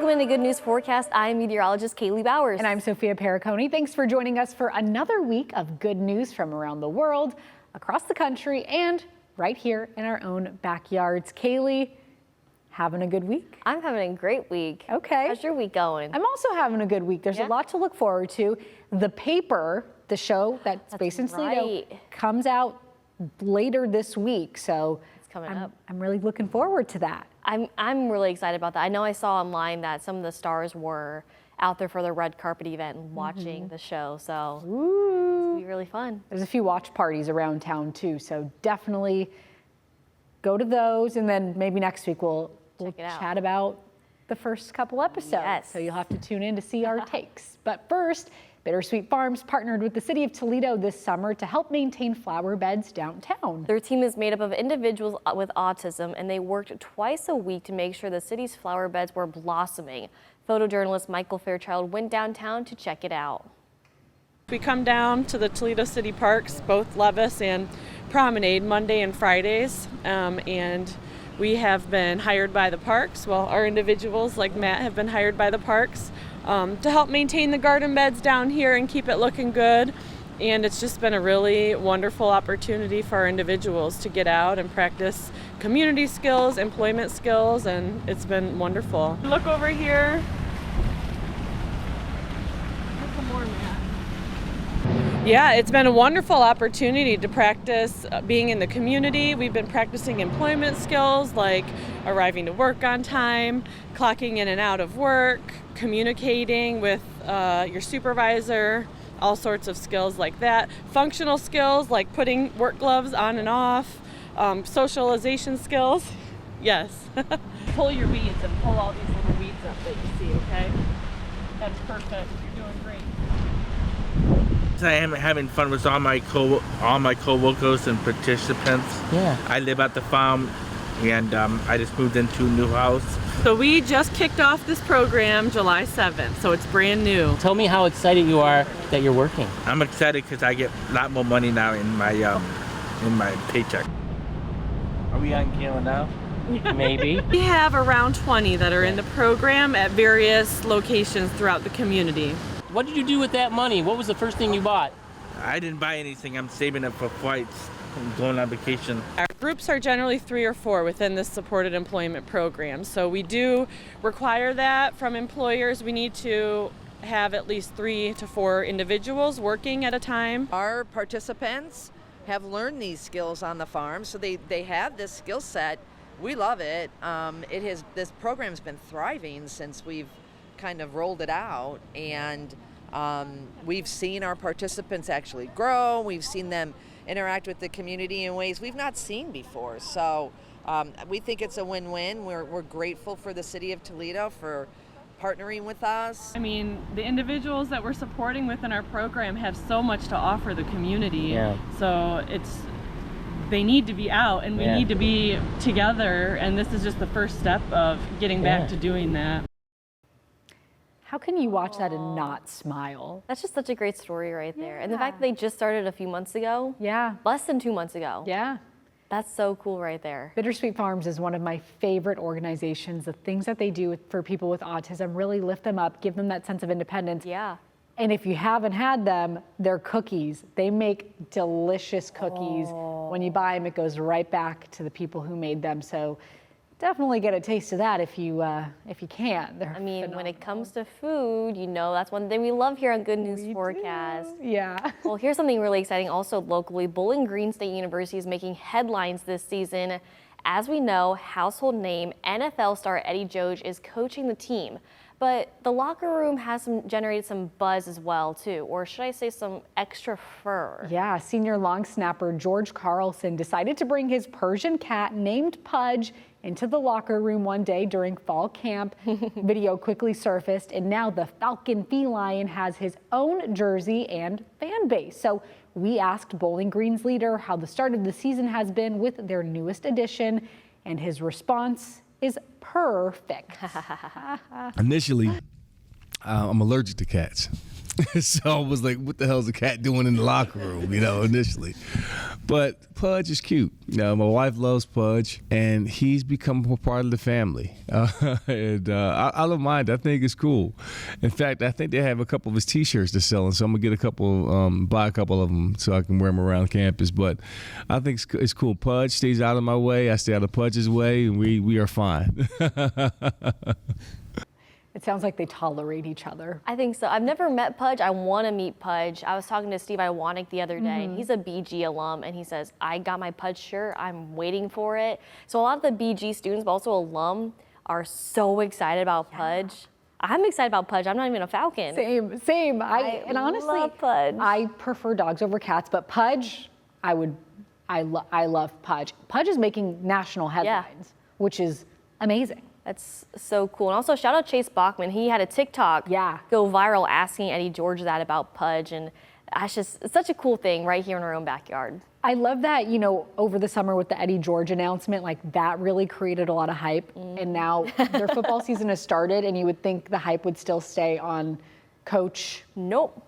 Welcome into Good News Forecast. I'm meteorologist Kaylee Bowers. And I'm Sophia Perricone. Thanks for joining us for another week of good news from around the world, across the country, and right here in our own backyards. Kaylee, having a good week? I'm having a great week. Okay. How's your week going? I'm also having a good week. There's a lot to look forward to. The Paper, the show that's based in Toledo, comes out later this week. So it's coming up. I'm really looking forward to that. I'm really excited about that. I know I saw online that some of the stars were out there for the red carpet event and watching the show. So it's gonna be really fun. There's a few watch parties around town too. So definitely go to those. And then maybe next week we'll chat about the first couple episodes. Yes. So you'll have to tune in to see our takes. But first, Bittersweet Farms partnered with the city of Toledo this summer to help maintain flower beds downtown. Their team is made up of individuals with autism, and they worked twice a week to make sure the city's flower beds were blossoming. Photojournalist Michael Fairchild went downtown to check it out. We come down to the Toledo City Parks, both Levis and Promenade, Monday and Fridays, and we have been hired by the parks. Well, our individuals like Matt have been hired by the parks to help maintain the garden beds down here and keep it looking good. And it's just been a really wonderful opportunity for our individuals to get out and practice community skills, employment skills, and it's been wonderful. Look over here. Look more, Matt. Yeah, it's been a wonderful opportunity to practice being in the community. We've been practicing employment skills like arriving to work on time, clocking in and out of work, communicating with your supervisor, all sorts of skills like that. Functional skills like putting work gloves on and off, socialization skills. Yes. Pull your weeds and pull all these little weeds up that you see, okay? That's perfect. You're doing great. I am having fun with all my co-workers and participants. Yeah. I live at the farm, and I just moved into a new house. So we just kicked off this program July 7th, so it's brand new. Tell me how excited you are that you're working. I'm excited because I get a lot more money now in my paycheck. Are we on camera now? Maybe. We have around 20 that are in the program at various locations throughout the community. What did you do with that money? What was the first thing you bought? I didn't buy anything. I'm saving it for flights and going on vacation. Our groups are generally 3 or 4 within this supported employment program. So we do require that from employers. We need to have at least 3 to 4 individuals working at a time. Our participants have learned these skills on the farm, so they have this skill set. We love it. This program's been thriving since we've kind of rolled it out, and we've seen our participants actually grow. We've seen them interact with the community in ways we've not seen before. So we think it's a win-win. We're grateful for the city of Toledo for partnering with us. I mean, the individuals that we're supporting within our program have so much to offer the community. Yeah. So they need to be out, and we need to be together, and this is just the first step of getting back to doing that. How can you watch that and not smile? That's just such a great story right there. And the fact that they just started a few months ago. Yeah. Less than 2 months ago. Yeah. That's so cool right there. Bittersweet Farms is one of my favorite organizations. The things that they do for people with autism really lift them up, give them that sense of independence. Yeah. And if you haven't had them, they're cookies. They make delicious cookies. When you buy them, it goes right back to the people who made them. So definitely get a taste of that if you can. They're phenomenal. When it comes to food, that's one thing we love here on Good News Forecast. Yeah. Well, here's something really exciting also locally. Bowling Green State University is making headlines this season. As we know, household name NFL star Eddie Joge is coaching the team. But the locker room has generated some buzz as well, too. Or should I say some extra fur? Yeah, senior long snapper George Carlson decided to bring his Persian cat named Pudge into the locker room one day during fall camp. Video quickly surfaced, and now the Falcon feline has his own jersey and fan base. So we asked Bowling Green's leader how the start of the season has been with their newest addition, and his response is perfect. Initially, I'm allergic to cats. So I was like, what the hell is a cat doing in the locker room, initially. But Pudge is cute. My wife loves Pudge, and he's become a part of the family. I don't mind. I think it's cool. In fact, I think they have a couple of his T-shirts to sell, so I'm going to get buy a couple of them so I can wear them around campus. But I think it's cool. Pudge stays out of my way. I stay out of Pudge's way, and we are fine. It sounds like they tolerate each other. I think so. I've never met Pudge. I want to meet Pudge. I was talking to Steve Iwanek the other day, and he's a BG alum, and he says, I got my Pudge shirt. I'm waiting for it. So a lot of the BG students, but also alum, are so excited about Pudge. I'm excited about Pudge. I'm not even a Falcon. Same. And honestly, love Pudge. I prefer dogs over cats, but Pudge, I love Pudge. Pudge is making national headlines, which is amazing. That's so cool. And also shout out Chase Bachman. He had a TikTok go viral asking Eddie George that about Pudge. And it's such a cool thing right here in our own backyard. I love that, over the summer with the Eddie George announcement, like that really created a lot of hype. And now their football season has started, and you would think the hype would still stay on Coach. Nope.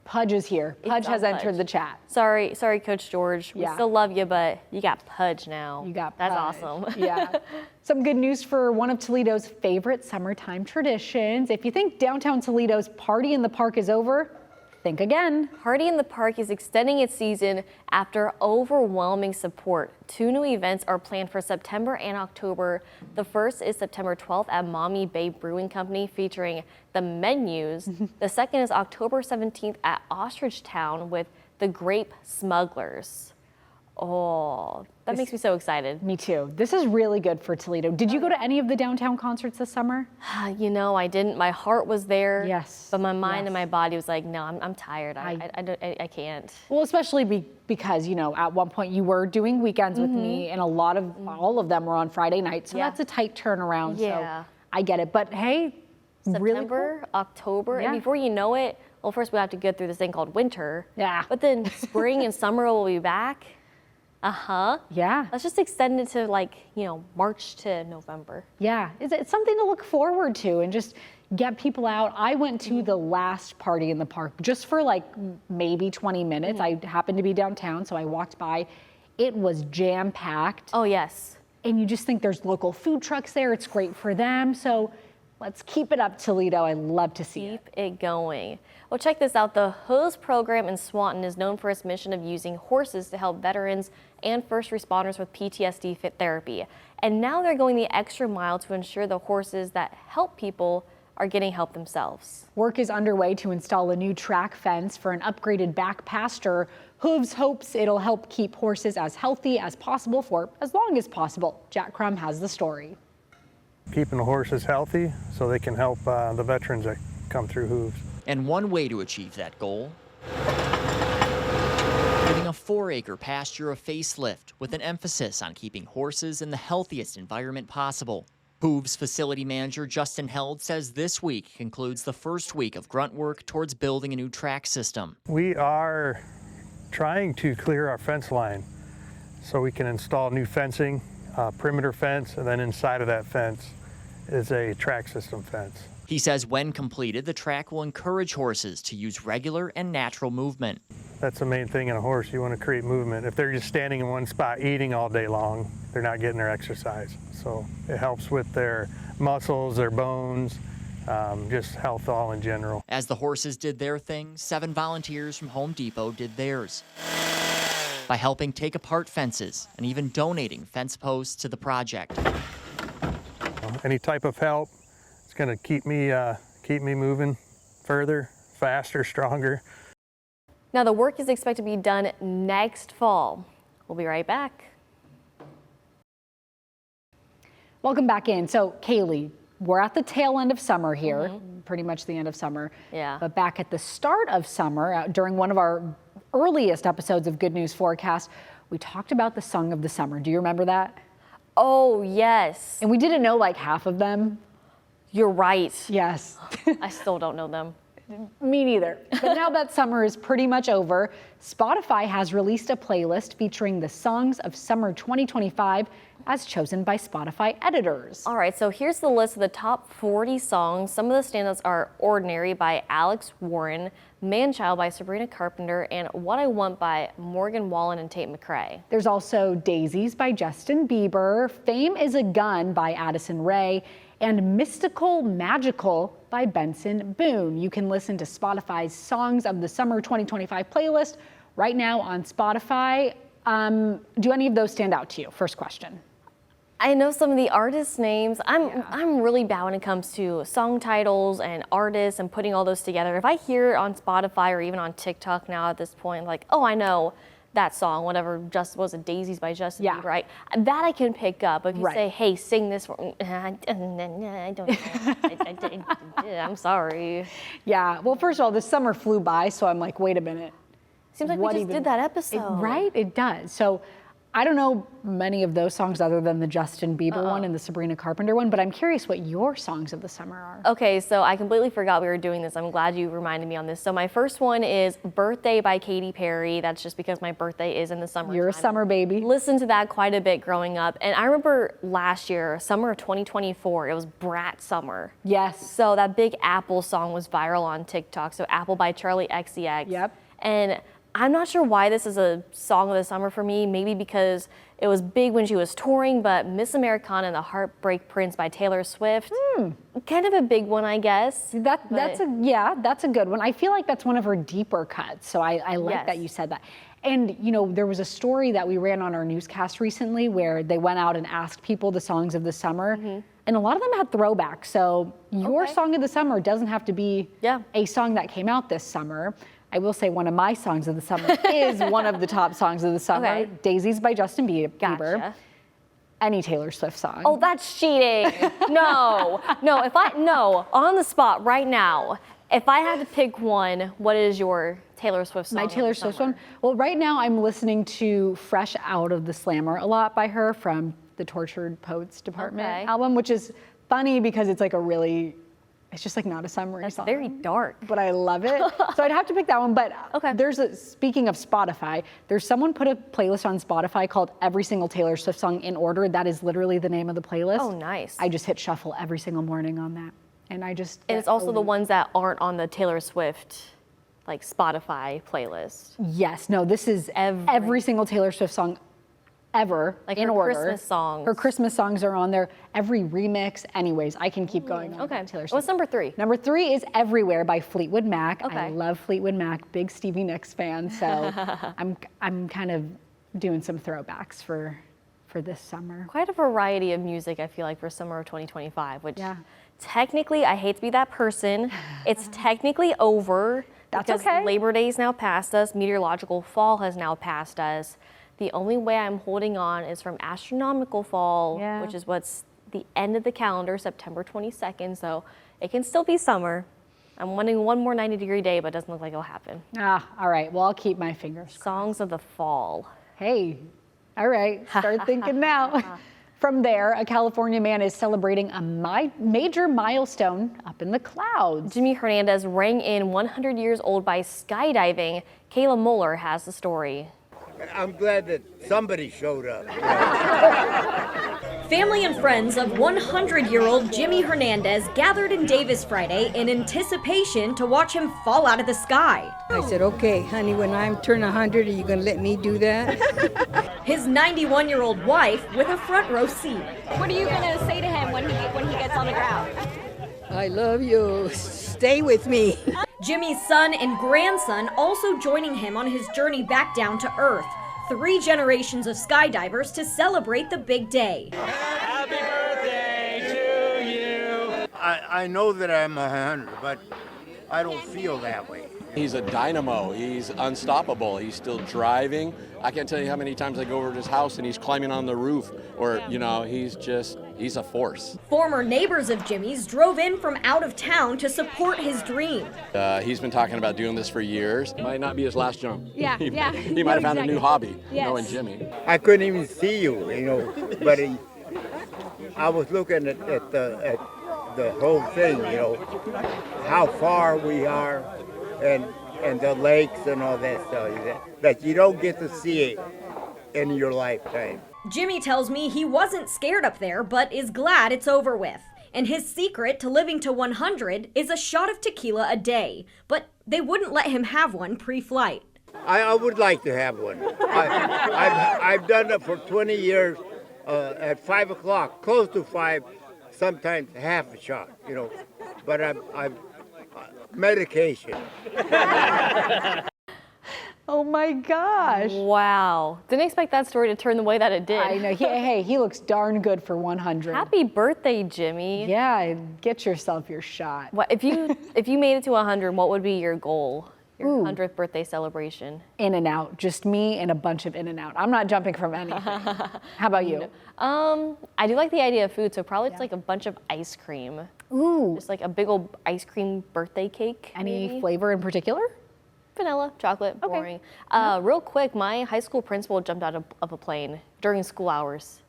Pudge is here. Pudge has entered the chat. Sorry, Coach George. We still love you, but you got Pudge now. That's awesome. Yeah. Some good news for one of Toledo's favorite summertime traditions. If you think downtown Toledo's Party in the Park is over, think again. Party in the Park is extending its season after overwhelming support. 2 new events are planned for September and October. The first is September 12th at Mommy Bay Brewing Company featuring the Menus. The second is October 17th at Ostrich Town with the Grape Smugglers. Oh, that makes me so excited. Me too. This is really good for Toledo. Did you go to any of the downtown concerts this summer? I didn't. My heart was there. Yes. But my mind and my body was like, no, I'm tired. I can't. Well, especially because, at one point you were doing weekends with me, and all of them were on Friday night. So that's a tight turnaround. Yeah. So I get it. But hey, September, really cool. October, and before you know it, well, first we have to get through this thing called winter. Yeah. But then spring and summer will be back. Yeah. Let's just extend it to March to November. Yeah. It's something to look forward to and just get people out. I went to the last Party in the Park just for maybe 20 minutes. I happened to be downtown, so I walked by. It was jam-packed. Oh, yes. And you just think there's local food trucks there. It's great for them. So let's keep it up, Toledo. I love to see it. Keep it going. Well, check this out. The HOSE program in Swanton is known for its mission of using horses to help veterans and first responders with PTSD fit therapy. And now they're going the extra mile to ensure the horses that help people are getting help themselves. Work is underway to install a new track fence for an upgraded back pasture. Hooves hopes it'll help keep horses as healthy as possible for as long as possible. Jack Crum has the story. Keeping the horses healthy so they can help the veterans that come through Hooves. And one way to achieve that goal, giving a 4-acre pasture a facelift with an emphasis on keeping horses in the healthiest environment possible. Hooves facility manager Justin Held says this week concludes the first week of grunt work towards building a new track system. We are trying to clear our fence line so we can install new fencing, perimeter fence, and then inside of that fence is a track system fence. He says when completed, the track will encourage horses to use regular and natural movement. That's the main thing in a horse. You want to create movement. If they're just standing in one spot eating all day long, they're not getting their exercise. So it helps with their muscles, their bones, just health all in general. As the horses did their thing, 7 volunteers from Home Depot did theirs by helping take apart fences and even donating fence posts to the project. Any type of help, it's going to keep me moving further, faster, stronger. Now the work is expected to be done next fall. We'll be right back. Welcome back in. So Kaylee, we're at the tail end of summer here, pretty much the end of summer. Yeah. But back at the start of summer, during one of our earliest episodes of Good News Forecast, we talked about the song of the summer. Do you remember that? Oh, yes. And we didn't know half of them. You're right. Yes. I still don't know them. Me neither. But now that summer is pretty much over, Spotify has released a playlist featuring the songs of summer 2025 as chosen by Spotify editors. All right, so here's the list of the top 40 songs. Some of the standouts are Ordinary by Alex Warren, Man-Child by Sabrina Carpenter, and What I Want by Morgan Wallen and Tate McRae. There's also Daisies by Justin Bieber, Fame is a Gun by Addison Rae, and Mystical Magical by Benson Boone. You can listen to Spotify's Songs of the Summer 2025 playlist right now on Spotify. Do any of those stand out to you? First question. I know some of the artist names. I'm really bad when it comes to song titles and artists and putting all those together. If I hear it on Spotify or even on TikTok now at this point, like, oh, I know that song, whatever, just was it Daisies by Justin Bieber, right? That I can pick up. If you say, hey, sing this for me, I don't know. I'm sorry. Yeah, well, first of all, the summer flew by, so I'm like, wait a minute. Seems like we just did that episode. Right, it does. So I don't know many of those songs other than the Justin Bieber one and the Sabrina Carpenter one, but I'm curious what your songs of the summer are. Okay, so I completely forgot we were doing this. I'm glad you reminded me on this. So my first one is Birthday by Katy Perry. That's just because my birthday is in the summer. You're a summer baby. Listened to that quite a bit growing up. And I remember last year, summer of 2024, it was Brat Summer. Yes. So that Big Apple song was viral on TikTok. So Apple by Charlie XCX. Yep. And I'm not sure why this is a song of the summer for me. Maybe because it was big when she was touring, but Miss Americana and the Heartbreak Prince by Taylor Swift, kind of a big one, I guess. That's a good one. I feel like that's one of her deeper cuts, so I like that you said that. And you know, there was a story that we ran on our newscast recently where they went out and asked people the songs of the summer, and a lot of them had throwbacks. So your song of the summer doesn't have to be a song that came out this summer. I will say one of my songs of the summer is one of the top songs of the summer, Daisies by Justin Bieber. Gotcha. Any Taylor Swift song. Oh, that's cheating. No, on the spot right now, if I had to pick one, what is your Taylor Swift song? My Taylor Swift one? Well, right now I'm listening to Fresh Out of the Slammer a lot by her from the Tortured Poets Department album, which is funny because it's like it's just like not a summery song. It's very dark. But I love it. So I'd have to pick that one. But speaking of Spotify, there's someone put a playlist on Spotify called Every Single Taylor Swift Song in Order. That is literally the name of the playlist. Oh, nice. I just hit shuffle every single morning on that. And And it's also the ones that aren't on the Taylor Swift, like Spotify playlist. Yes, no, this is every single Taylor Swift song ever, like in her order. Christmas songs. Her Christmas songs are on there. Every remix. Anyways, I can keep going on. Okay. Taylor Swift. What's number 3? Number 3 is Everywhere by Fleetwood Mac. Okay. I love Fleetwood Mac. Big Stevie Nicks fan. So I'm kind of doing some throwbacks for this summer. Quite a variety of music, I feel like, for summer of 2025, which technically, I hate to be that person, it's technically over. That's because okay. Labor Day is now past us. Meteorological fall has now passed us. The only way I'm holding on is from astronomical fall, which is what's the end of the calendar, September 22nd. So it can still be summer. I'm wanting one more 90-degree day, but it doesn't look like it'll happen. All right. Well, I'll keep my fingers crossed. Songs of the fall. Hey, all right. Start thinking now. From there, a California man is celebrating a major milestone up in the clouds. Jimmy Hernandez rang in 100 years old by skydiving. Kayla Mueller has the story. I'm glad that somebody showed up. Family and friends of 100-year-old Jimmy Hernandez gathered in Davis Friday in anticipation to watch him fall out of the sky. I said, okay, honey, when I turn 100, are you going to let me do that? His 91-year-old wife with a front row seat. What are you going to say to him when he gets on the ground? I love you. Stay with me. Jimmy's son and grandson also joining him on his journey back down to Earth. 3 generations of skydivers to celebrate the big day. Happy birthday to you. I know that I'm 100, but I don't feel that way. He's a dynamo. He's unstoppable. He's still driving. I can't tell you how many times I go over to his house and he's climbing on the roof, or, you know, he's a force. Former neighbors of Jimmy's drove in from out of town to support his dream. He's been talking about doing this for years. It might not be his last jump. Yeah, He might have found a new hobby, knowing Jimmy. I couldn't even see you, but I was looking at the whole thing, you know, how far we are and the lakes and all that stuff that you don't get to see it in your lifetime. Jimmy tells me he wasn't scared up there, but is glad it's over with. And his secret to living to 100 is a shot of tequila a day. But they wouldn't let him have one pre-flight. I would like to have one. I've done it for 20 years at 5 o'clock, close to 5, sometimes half a shot, you know. But I'm medication. Oh my gosh. Wow. Didn't expect that story to turn the way that it did. I know. Hey, he looks darn good for 100. Happy birthday, Jimmy. Yeah, get yourself your shot. What if you made it to 100, what would be your goal? Your 100th birthday celebration? In-N-Out. Just me and a bunch of In-N-Out. I'm not jumping from anything. How about you? I do like the idea of food, so probably it's like a bunch of ice cream. Ooh. Just like a big old ice cream birthday cake. Any maybe? flavor in particular? Vanilla, chocolate, boring. Real quick, my high school principal jumped out of a plane during school hours.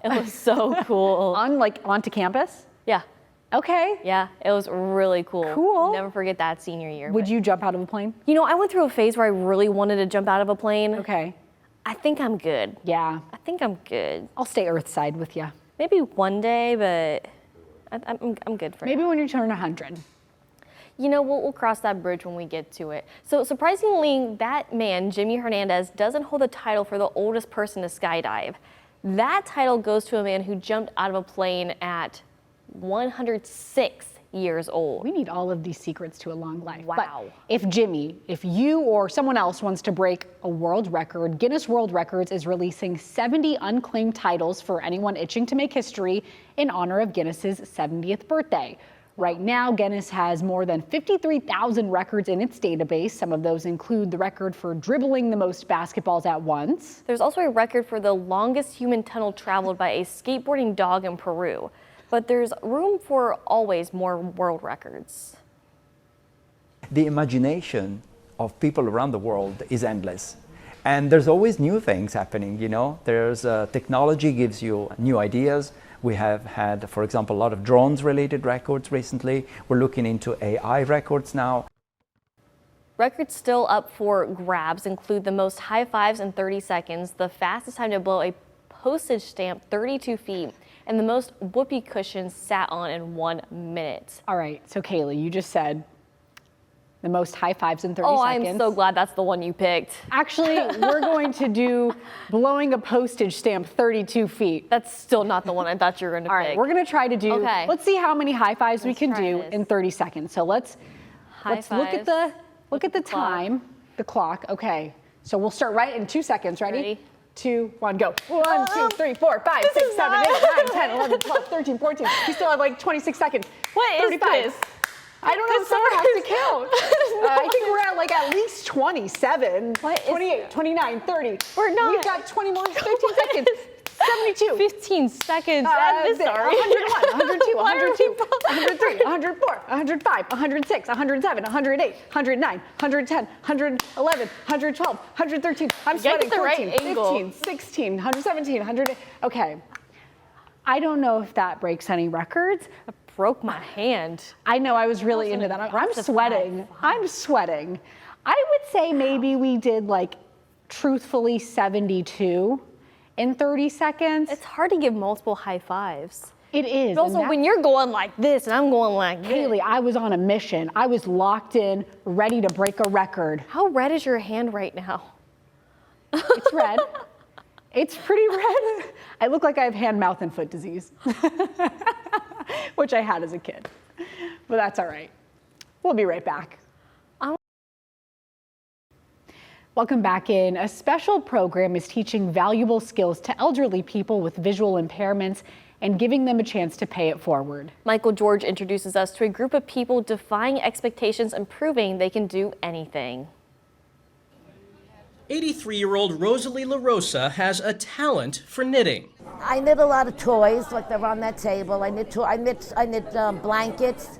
It was so cool. Onto campus? Yeah. Okay. Yeah, it was really cool. Cool. Never forget that senior year. Would you jump out of a plane? You know, I went through a phase where I really wanted to jump out of a plane. Okay. I think I'm good. Yeah. I think I'm good. I'll stay earthside with you. Maybe one day, but I'm good for now. Maybe when you turn 100. You know, we'll cross that bridge when we get to it. So surprisingly, that man, Jimmy Hernandez, doesn't hold the title for the oldest person to skydive. That title goes to a man who jumped out of a plane at 106 years old. We need all of these secrets to a long life. Wow. But if you or someone else wants to break a world record, Guinness World Records is releasing 70 unclaimed titles for anyone itching to make history in honor of Guinness's 70th birthday. Right now, Guinness has more than 53,000 records in its database. Some of those include the record for dribbling the most basketballs at once. There's also a record for the longest human tunnel traveled by a skateboarding dog in Peru. But there's room for always more world records. The imagination of people around the world is endless. And there's always new things happening, you know. Technology gives you new ideas. We have had, for example, a lot of drones-related records recently. We're looking into AI records now. Records still up for grabs include the most high fives in 30 seconds, the fastest time to blow a postage stamp 32 feet, and the most whoopee cushions sat on in 1 minute. All right, so Kaylee, you just said the most high fives in 30 seconds. seconds. I'm so glad that's the one you picked. Actually, we're going to do blowing a postage stamp 32 feet. That's still not the one I thought you were going to pick. All right, we're going to try to do, let's see how many high fives we can do in 30 seconds. So let's look at the time, the clock. Okay, so we'll start right in 2 seconds. Ready? 2, 1, go. 1, 2, 3, 4, 5, 6, 7, 8, 9, 10, 11, 12, 13, 14. We still have like 26 seconds. What 35. is this? I don't know, someone has to count. I think we're at like at least 27, 28, 29, 30. We're not. We've got 20 more, 15 seconds. 72. 15 seconds. I'm sorry. 101, 102, 102, 103, 104, 105, 106, 107, 108, 109, 110, 111, 112, 113. I'm sweating. 14, 15, 16, 117, 100. Okay. I don't know if that breaks any records. Broke my hand. I know, I was really into that. I'm sweating. I'm sweating. I would say maybe we did like truthfully 72 in 30 seconds. It's hard to give multiple high fives. It is. But also when you're going like this and I'm going like this. Kaylee, I was on a mission. I was locked in, ready to break a record. How red is your hand right now? It's red. It's pretty red. I look like I have hand, mouth, and foot disease, which I had as a kid, but that's all right. We'll be right back. Welcome back in. A special program is teaching valuable skills to elderly people with visual impairments and giving them a chance to pay it forward. Michael George introduces us to a group of people defying expectations and proving they can do anything. 83-year-old Rosalie LaRosa has a talent for knitting. I knit a lot of toys, like they're on that table. I knit blankets,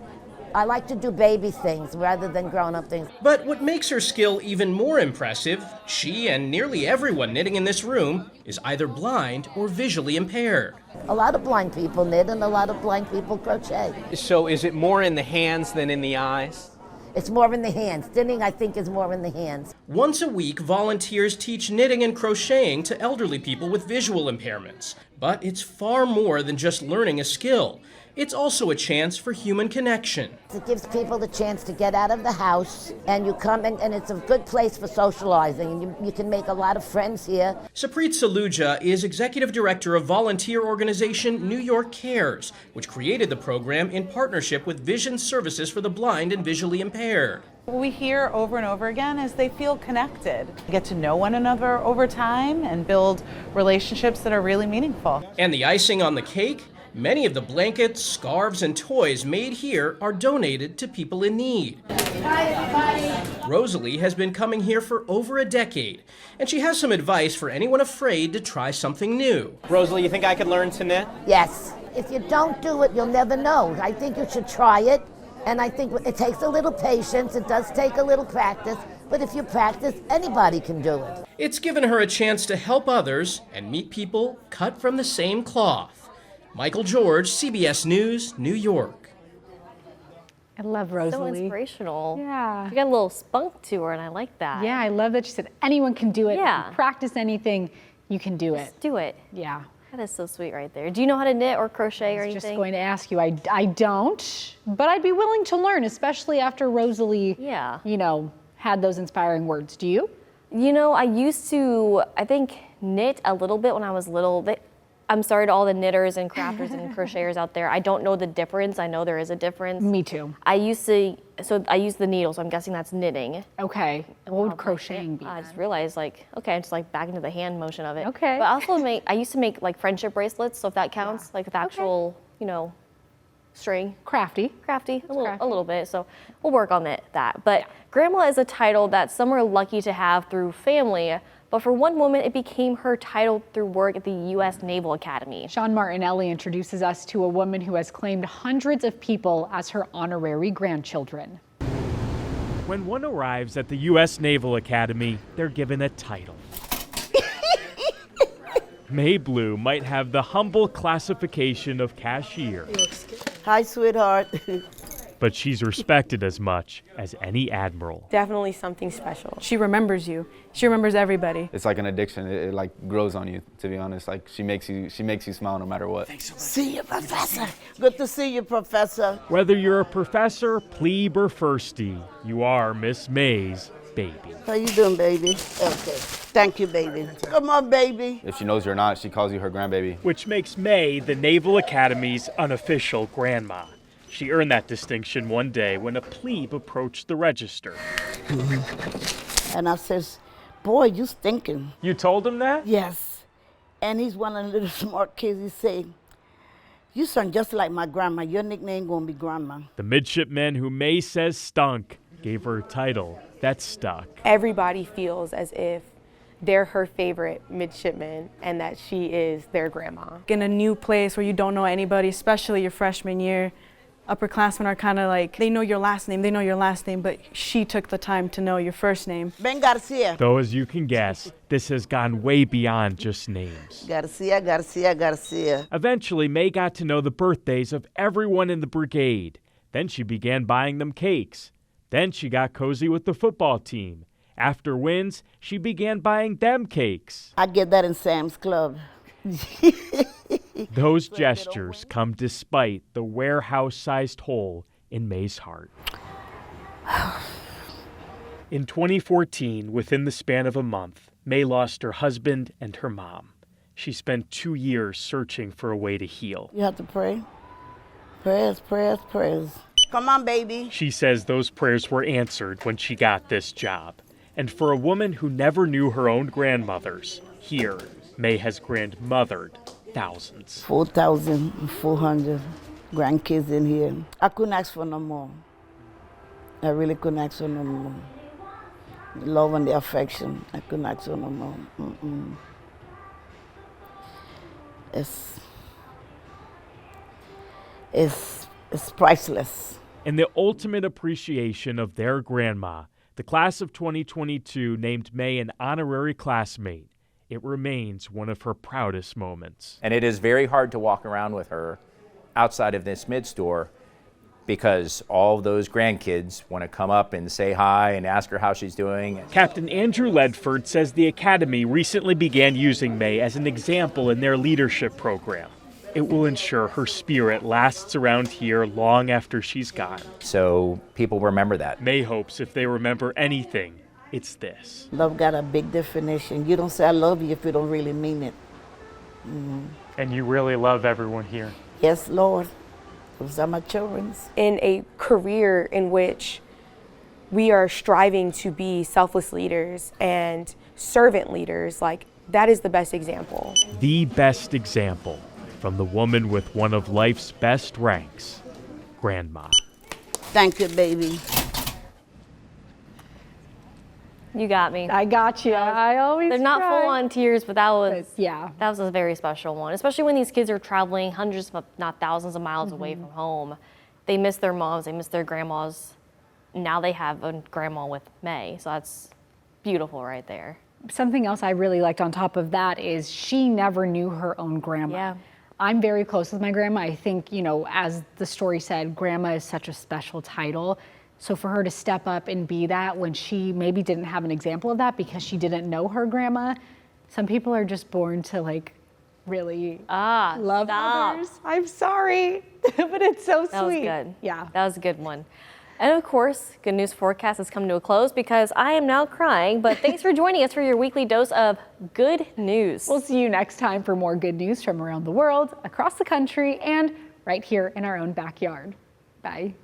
I like to do baby things rather than grown-up things. But what makes her skill even more impressive, she and nearly everyone knitting in this room is either blind or visually impaired. A lot of blind people knit and a lot of blind people crochet. So is it more in the hands than in the eyes? It's more in the hands. Knitting, I think, is more in the hands. Once a week, volunteers teach knitting and crocheting to elderly people with visual impairments. But it's far more than just learning a skill. It's also a chance for human connection. It gives people the chance to get out of the house, and you come, and it's a good place for socializing, and you can make a lot of friends here. Sapreet Saluja is executive director of volunteer organization New York Cares, which created the program in partnership with Vision Services for the Blind and Visually Impaired. What we hear over and over again is they feel connected, get to know one another over time, and build relationships that are really meaningful. And the icing on the cake? Many of the blankets, scarves, and toys made here are donated to people in need. Hi, everybody. Rosalie has been coming here for over a decade, and she has some advice for anyone afraid to try something new. Rosalie, you think I could learn to knit? Yes. If you don't do it, you'll never know. I think you should try it, and I think it takes a little patience. It does take a little practice, but if you practice, anybody can do it. It's given her a chance to help others and meet people cut from the same cloth. Michael George, CBS News, New York. I love Rosalie. So inspirational. Yeah. She got a little spunk to her, and I like that. Yeah, I love that she said anyone can do it. Yeah. Practice anything, you can do it. Just do it. Yeah. That is so sweet right there. Do you know how to knit or crochet or anything? Just going to ask you. I don't, but I'd be willing to learn, especially after Rosalie, had those inspiring words. Do you? You know, I used to, I think, knit a little bit when I was little. I'm sorry to all the knitters and crafters and crocheters out there. I don't know the difference. I know there is a difference. Me too. I used the needle, so I'm guessing that's knitting. Okay. What would crocheting be? I just realized, like, okay, I'm just like back into the hand motion of it. Okay. But I used to make like friendship bracelets, so if that counts, like with actual, string. Crafty, a little bit. So we'll work on that. But Grandma is a title that some are lucky to have through family. But for one woman, it became her title through work at the U.S. Naval Academy. Sean Martinelli introduces us to a woman who has claimed hundreds of people as her honorary grandchildren. When one arrives at the U.S. Naval Academy, they're given a title. May Blue might have the humble classification of cashier. Hi, sweetheart. But she's respected as much as any admiral. Definitely something special. She remembers you. She remembers everybody. It's like an addiction. It like grows on you, to be honest. Like she makes you smile no matter what. See you, Professor. Good to see you, Professor. Whether you're a professor, plebe, or firstie, you are Miss May's baby. How you doing, baby? Okay. Thank you, baby. Come on, baby. If she knows you're not, she calls you her grandbaby. Which makes May the Naval Academy's unofficial grandma. She earned that distinction one day when a plebe approached the register. And I says, boy, you stinking. You told him that? Yes. And he's one of the little smart kids. He say, you sound just like my grandma. Your nickname gonna be Grandma. The midshipman who May says stunk gave her a title that stuck. Everybody feels as if they're her favorite midshipman and that she is their grandma. In a new place where you don't know anybody, especially your freshman year, upperclassmen are kind of like, they know your last name, but she took the time to know your first name. Ben Garcia. Though as you can guess, this has gone way beyond just names. Garcia. Eventually, May got to know the birthdays of everyone in the brigade. Then she began buying them cakes. Then she got cozy with the football team. After wins, she began buying them cakes. I get that in Sam's Club. Those gestures come despite the warehouse-sized hole in May's heart. In 2014, within the span of a month, May lost her husband and her mom. She spent 2 years searching for a way to heal. You have to pray. Prayers. Come on, baby. She says those prayers were answered when she got this job. And for a woman who never knew her own grandmothers, here, May has grandmothered thousands. 4,400 grandkids in here. I couldn't ask for no more. I really couldn't ask for no more. The love and the affection, I couldn't ask for no more. It's priceless. In the ultimate appreciation of their grandma, the class of 2022 named May an honorary classmate. It remains one of her proudest moments. And it is very hard to walk around with her outside of this mid-store because all of those grandkids want to come up and say hi and ask her how she's doing. Captain Andrew Ledford says the Academy recently began using May as an example in their leadership program. It will ensure her spirit lasts around here long after she's gone. So people remember that. May hopes if they remember anything, it's this. Love got a big definition. You don't say I love you if you don't really mean it. And you really love everyone here. Yes, Lord. Those are my children's. In a career in which we are striving to be selfless leaders and servant leaders, like that is the best example. The best example from the woman with one of life's best ranks, Grandma. Thank you, baby. You got me. I got you. I always They're not cry. full on tears, but that was yeah. That was a very special one, especially when these kids are traveling hundreds, if not thousands of miles away from home. They miss their moms, they miss their grandmas. Now they have a grandma with May, so that's beautiful right there. Something else I really liked on top of that is she never knew her own grandma. Yeah. I'm very close with my grandma. I think, you know, as the story said, grandma is such a special title. So for her to step up and be that when she maybe didn't have an example of that because she didn't know her grandma, some people are just born to like really love others. I'm sorry, but it's so sweet. That was good. Yeah. That was a good one. And of course, Good News Forecast has come to a close because I am now crying, but thanks for joining us for your weekly dose of good news. We'll see you next time for more good news from around the world, across the country, and right here in our own backyard. Bye.